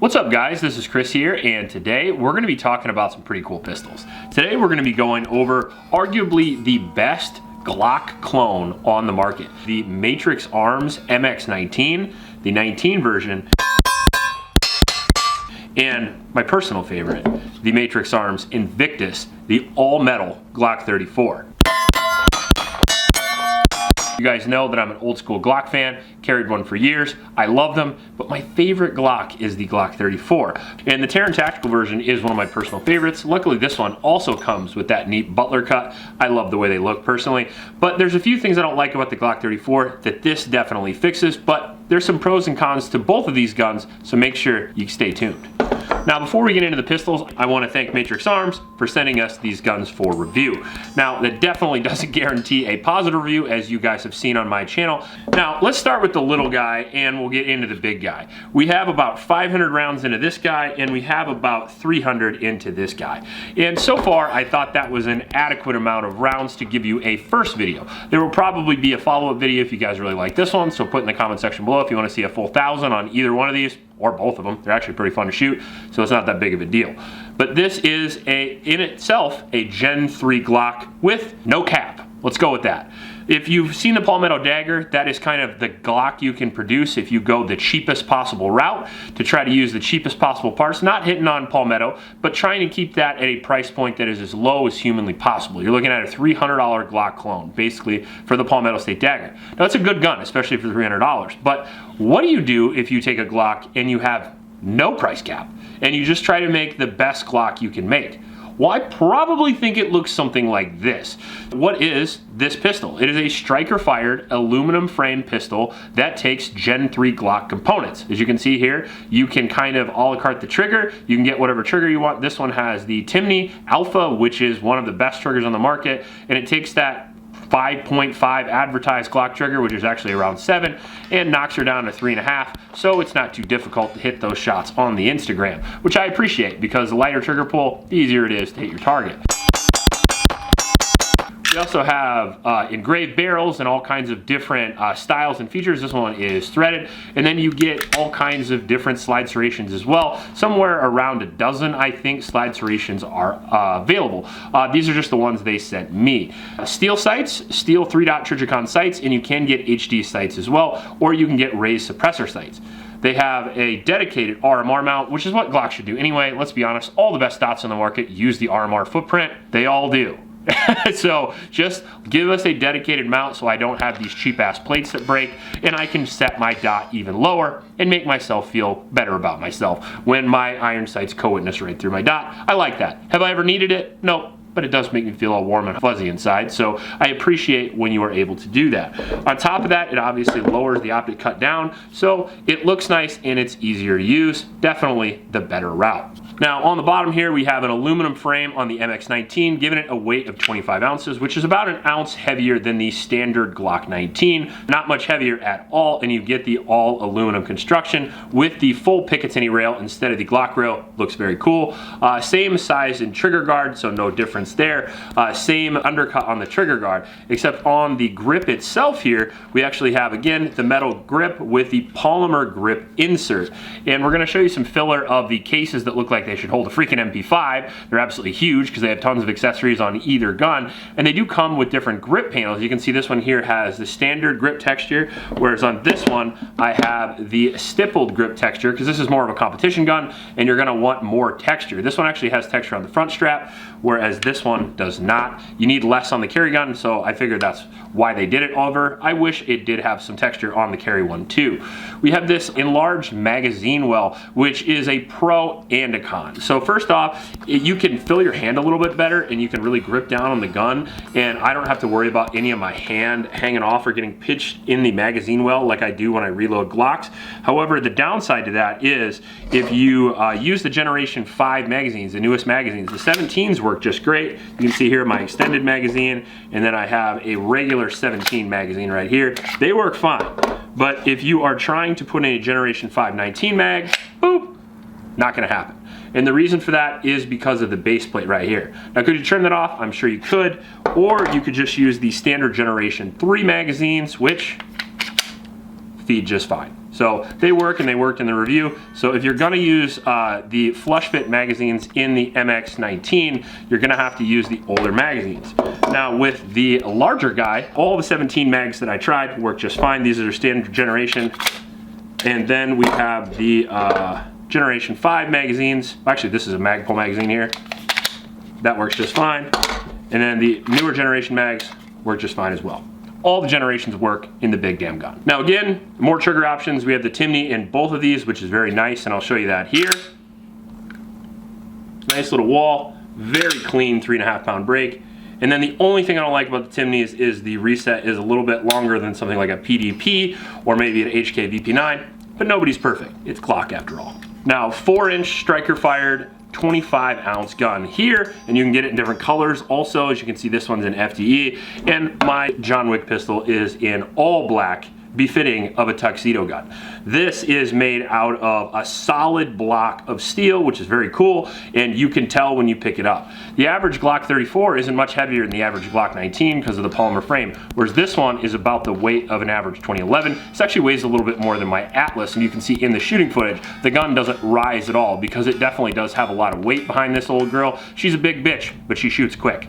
What's up guys, this is Chris here, and today we're going to be talking about some pretty cool pistols. Today we're going to be going over arguably the best Glock clone on the market. The Matrix Arms MX19, the 19 version, and my personal favorite, the Matrix Arms Invictus, the all-metal Glock 34. You guys know that I'm an old school Glock fan, carried one for years. I love them, but my favorite Glock is the Glock 34. And the Terran Tactical version is one of my personal favorites. Luckily, this one also comes with that neat butler cut. I love the way they look personally, but there's a few things I don't like about the Glock 34 that this definitely fixes, but there's some pros and cons to both of these guns, so make sure you stay tuned. Now, before we get into the pistols, I want to thank Matrix Arms for sending us these guns for review. Now, that definitely doesn't guarantee a positive review, as you guys have seen on my channel. Now, let's start with the little guy, and we'll get into the big guy. We have about 500 rounds into this guy, and we have about 300 into this guy. And so far, I thought that was an adequate amount of rounds to give you a first video. There will probably be a follow-up video if you guys really like this one, so put in the comment section below if you want to see a full 1,000 on either one of these, or both of them. They're actually pretty fun to shoot, so it's not that big of a deal. But this is in itself a Gen 3 Glock with no cap. Let's go with that. If you've seen the Palmetto Dagger, that is kind of the Glock you can produce if you go the cheapest possible route to try to use the cheapest possible parts, not hitting on Palmetto, but trying to keep that at a price point that is as low as humanly possible. You're looking at a $300 Glock clone, basically, for the Palmetto State Dagger. Now, that's a good gun, especially for $300, but what do you do if you take a Glock and you have no price cap, and you just try to make the best Glock you can make? Well, I probably think it looks something like this. What is this pistol? It is a striker-fired aluminum frame pistol that takes Gen 3 Glock components. As you can see here, you can kind of a la carte the trigger. You can get whatever trigger you want. This one has the Timney Alpha, which is one of the best triggers on the market, and it takes that 5.5 advertised Glock trigger, which is actually around 7, and knocks her down to 3.5, so it's not too difficult to hit those shots on the Instagram, which I appreciate because the lighter trigger pull, the easier it is to hit your target. We also have engraved barrels and all kinds of different styles and features. This one is threaded, and then you get all kinds of different slide serrations as well. Somewhere around a dozen, I think, slide serrations are available. These are just the ones they sent me. Steel sights, steel 3-dot Trijicon sights, and you can get HD sights as well, or you can get raised suppressor sights. They have a dedicated RMR mount, which is what Glock should do anyway. Let's be honest, all the best dots on the market use the RMR footprint. They all do. So just give us a dedicated mount so I don't have these cheap ass plates that break, and I can set my dot even lower and make myself feel better about myself when my iron sights co-witness right through my dot. I like that. Have I ever needed it? Nope. But it does make me feel all warm and fuzzy inside, so I appreciate when you are able to do that. On top of that, it obviously lowers the optic cut down, so it looks nice and it's easier to use. Definitely the better route. Now, on the bottom here, we have an aluminum frame on the MX19, giving it a weight of 25 ounces, which is about an ounce heavier than the standard Glock 19. Not much heavier at all, and you get the all aluminum construction with the full Picatinny rail instead of the Glock rail. Looks very cool. Same size and trigger guard, so no difference there. Same undercut on the trigger guard, except on the grip itself here, we actually have, again, the metal grip with the polymer grip insert. And we're going to show you some filler of the cases that look like they should hold a freaking MP5. They're absolutely huge because they have tons of accessories on either gun, and they do come with different grip panels. You can see this one here has the standard grip texture, whereas on this one I have the stippled grip texture because this is more of a competition gun and you're going to want more texture. This one actually has texture on the front strap, whereas this one does not. You need less on the carry gun, so I figured that's why they did it over. I wish it did have some texture on the carry one too. We have this enlarged magazine well, which is a pro and a con. So first off, you can feel your hand a little bit better and you can really grip down on the gun, and I don't have to worry about any of my hand hanging off or getting pitched in the magazine well like I do when I reload Glocks. However, the downside to that is if you use the Generation 5 magazines, the newest magazines, the 17s work just great. You can see here my extended magazine, and then I have a regular 17 magazine right here. They work fine. But if you are trying to put in a Generation 5 19 mag, boop, not gonna happen. And the reason for that is because of the base plate right here. Now, could you turn that off? I'm sure you could. Or you could just use the standard Generation 3 magazines, which feed just fine. So they work, and they worked in the review. So if you're gonna use the flush fit magazines in the MX19, you're gonna have to use the older magazines. Now with the larger guy, all the 17 mags that I tried work just fine. These are their standard generation. And then we have the Generation 5 magazines. Actually, this is a Magpul magazine here. That works just fine. And then the newer generation mags work just fine as well. All the generations work in the big damn gun. Now again, more trigger options. We have the Timney in both of these, which is very nice, and I'll show you that here. Nice little wall, very clean 3.5 pound brake. And then the only thing I don't like about the Timneys is the reset is a little bit longer than something like a PDP or maybe an HK VP9, but nobody's perfect. It's Glock after all. Now 4-inch striker fired 25-ounce gun here, and you can get it in different colors. Also, as you can see, this one's in FDE, and my John Wick pistol is in all black, befitting of a tuxedo gun. This is made out of a solid block of steel, which is very cool, and you can tell when you pick it up. The average Glock 34 isn't much heavier than the average Glock 19 because of the polymer frame, whereas this one is about the weight of an average 2011. This actually weighs a little bit more than my Atlas, and you can see in the shooting footage, the gun doesn't rise at all because it definitely does have a lot of weight behind this old girl. She's a big bitch, but she shoots quick.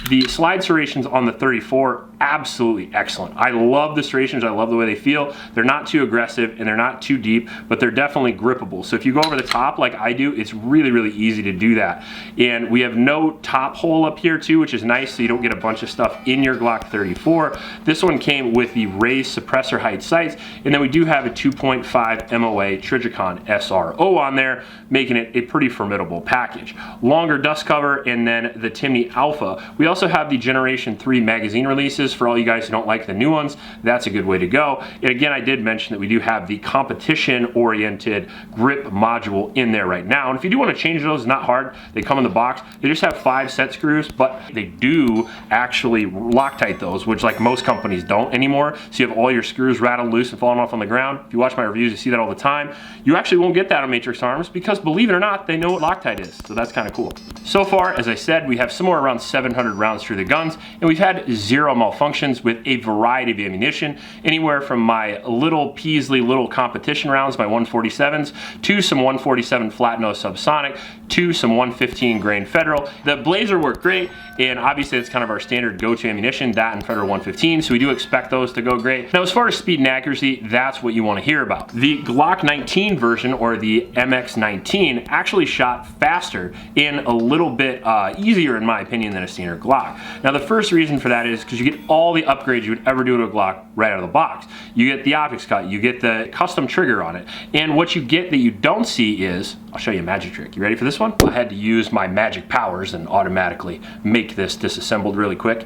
The slide serrations on the 34, absolutely excellent. I love the serrations, I love the way they feel. They're not too aggressive and they're not too deep, but they're definitely grippable. So if you go over the top like I do, it's really, really easy to do that. And we have no top hole up here too, which is nice, so you don't get a bunch of stuff in your Glock 34. This one came with the raised suppressor height sights, and then we do have a 2.5 MOA Trijicon SRO on there, making it a pretty formidable package. Longer dust cover, and then the Timney Alpha. We also have the Generation 3 magazine releases for all you guys who don't like the new ones. That's a good way to go. And again, I did mention that we do have the competition-oriented grip module in there right now. And if you do want to change those, it's not hard. They come in the box. They just have 5 set screws, but they do actually Loctite those, which like most companies don't anymore. So you have all your screws rattled loose and falling off on the ground. If you watch my reviews, you see that all the time. You actually won't get that on Matrix Arms because, believe it or not, they know what Loctite is. So that's kind of cool. So far, as I said, we have somewhere around 700 rounds through the guns, and we've had 0 malfunctions with a variety of ammunition, anywhere from my little Peasley little competition rounds, my 147s, to some 147 flat nose subsonic, to some 115 grain Federal. The Blazer worked great, and obviously it's kind of our standard go-to ammunition, that and Federal 115, so we do expect those to go great. Now as far as speed and accuracy, that's what you want to hear about. The Glock 19 version, or the MX19, actually shot faster and a little bit easier in my opinion than a standard Glock. Now the first reason for that is because you get all the upgrades you would ever do to a Glock right out of the box. You get the optics cut, you get the custom trigger on it, and what you get that you don't see is, I'll show you a magic trick. You ready for this one? I had to use my magic powers and automatically make this disassembled really quick.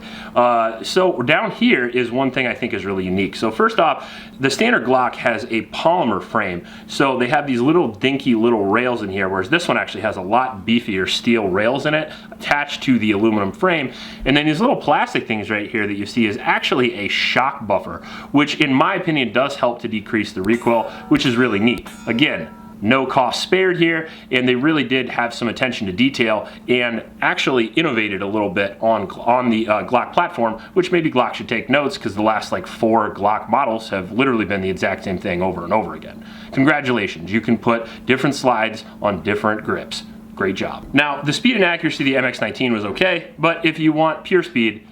So down here is one thing I think is really unique. So first off, the standard Glock has a polymer frame, so they have these little dinky little rails in here, whereas this one actually has a lot beefier steel rails in it attached to the aluminum frame. And then these little plastic things right here that you see is actually a shock buffer, which in my opinion does help to decrease the recoil, which is really neat. Again, no cost spared here, and they really did have some attention to detail and actually innovated a little bit on the Glock platform, which maybe Glock should take notes because the last like 4 Glock models have literally been the exact same thing over and over again. Congratulations, you can put different slides on different grips. Great job. Now, the speed and accuracy of the MX19 was okay, but if you want pure speed,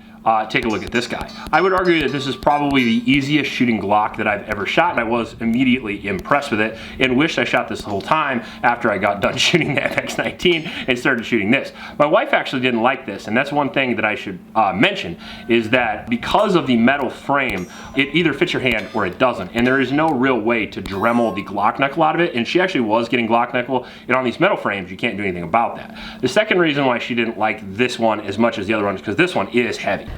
take a look at this guy. I would argue that this is probably the easiest shooting Glock that I've ever shot, and I was immediately impressed with it and wished I shot this the whole time after I got done shooting the MX19 and started shooting this. My wife actually didn't like this, and that's one thing that I should mention, is that because of the metal frame, it either fits your hand or it doesn't, and there is no real way to Dremel the Glock knuckle out of it, and she actually was getting Glock knuckle, and on these metal frames, you can't do anything about that. The second reason why she didn't like this one as much as the other one is because this one is heavy.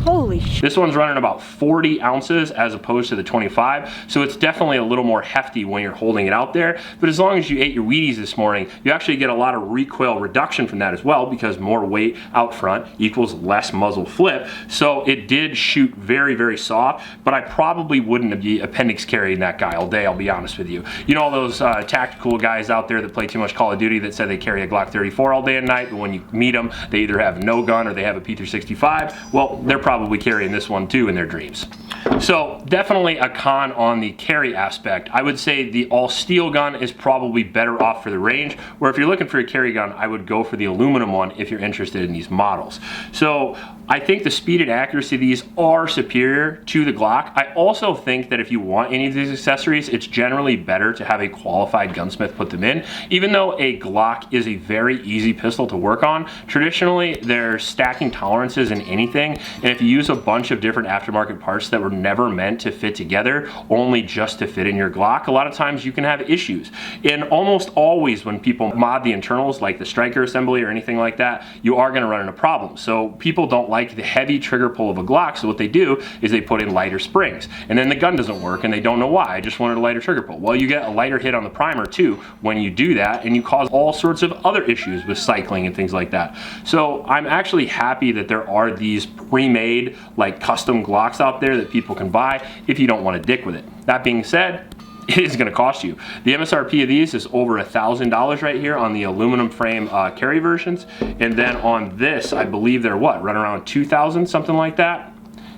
Holy shit. This one's running about 40 ounces as opposed to the 25, so it's definitely a little more hefty when you're holding it out there, but as long as you ate your Wheaties this morning, you actually get a lot of recoil reduction from that as well, because more weight out front equals less muzzle flip, so it did shoot very, very soft, but I probably wouldn't be appendix carrying that guy all day, I'll be honest with you. You know all those tactical guys out there that play too much Call of Duty that say they carry a Glock 34 all day and night, but when you meet them, they either have no gun or they have a P365, well, they're probably carrying this one too in their dreams. So definitely a con on the carry aspect. I would say the all steel gun is probably better off for the range, where if you're looking for a carry gun, I would go for the aluminum one if you're interested in these models. So I think the speed and accuracy of these are superior to the Glock. I also think that if you want any of these accessories, it's generally better to have a qualified gunsmith put them in. Even though a Glock is a very easy pistol to work on, traditionally there's stacking tolerances in anything, and if you use a bunch of different aftermarket parts that were never meant to fit together, only just to fit in your Glock, a lot of times you can have issues. And almost always when people mod the internals, like the striker assembly or anything like that, you are gonna run into problems. So people don't like the heavy trigger pull of a Glock, so what they do is they put in lighter springs, and then the gun doesn't work and they don't know why. I just wanted a lighter trigger pull. Well, you get a lighter hit on the primer too when you do that, and you cause all sorts of other issues with cycling and things like that. So I'm actually happy that there are these pre-made, like custom Glocks out there that people can buy if you don't want to dick with it. That being said, it is going to cost you. The MSRP of these is over $1,000 right here on the aluminum frame carry versions, and then on this, I believe they're what, run around 2,000, something like that.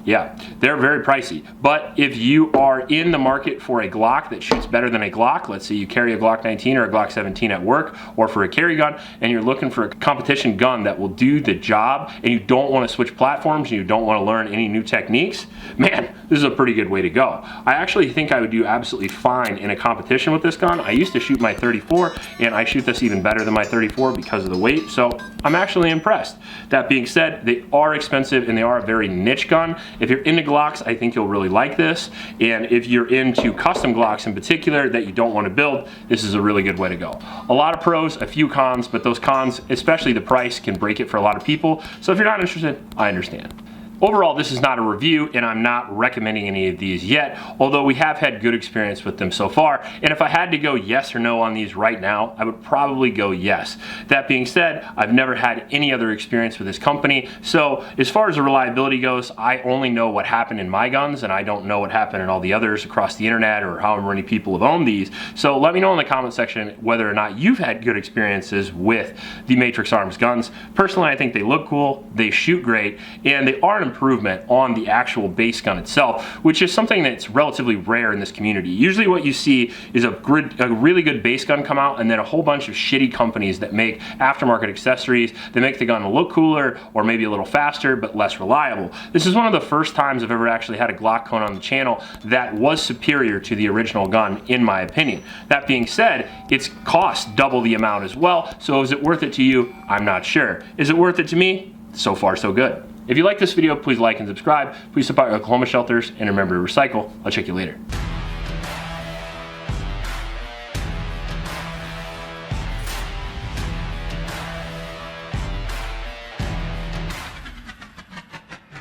Yeah, they're very pricey. But if you are in the market for a Glock that shoots better than a Glock, let's say you carry a Glock 19 or a Glock 17 at work, or for a carry gun, and you're looking for a competition gun that will do the job, and you don't want to switch platforms, and you don't want to learn any new techniques, man, this is a pretty good way to go. I actually think I would do absolutely fine in a competition with this gun. I used to shoot my 34, and I shoot this even better than my 34 because of the weight, so I'm actually impressed. That being said, they are expensive, and they are a very niche gun. If you're into Glocks, I think you'll really like this. And if you're into custom Glocks in particular that you don't want to build, this is a really good way to go. A lot of pros, a few cons, but those cons, especially the price, can break it for a lot of people. So if you're not interested, I understand. Overall, this is not a review, and I'm not recommending any of these yet, although we have had good experience with them so far. And if I had to go yes or no on these right now, I would probably go yes. That being said, I've never had any other experience with this company, so as far as the reliability goes, I only know what happened in my guns, and I don't know what happened in all the others across the internet or however many people have owned these. So let me know in the comment section whether or not you've had good experiences with the Matrix Arms guns. Personally, I think they look cool, they shoot great, and they are an improvement on the actual base gun itself, which is something that's relatively rare in this community. Usually what you see is a really good base gun come out, and then a whole bunch of shitty companies that make aftermarket accessories that make the gun look cooler or maybe a little faster but less reliable. This is one of the first times I've ever actually had a Glock cone on the channel that was superior to the original gun, in my opinion. That being said, it's cost double the amount as well, so is it worth it to you? I'm not sure. Is it worth it to me? So far, so good. If you like this video, please like and subscribe. Please support Oklahoma shelters, and remember to recycle. I'll check you later.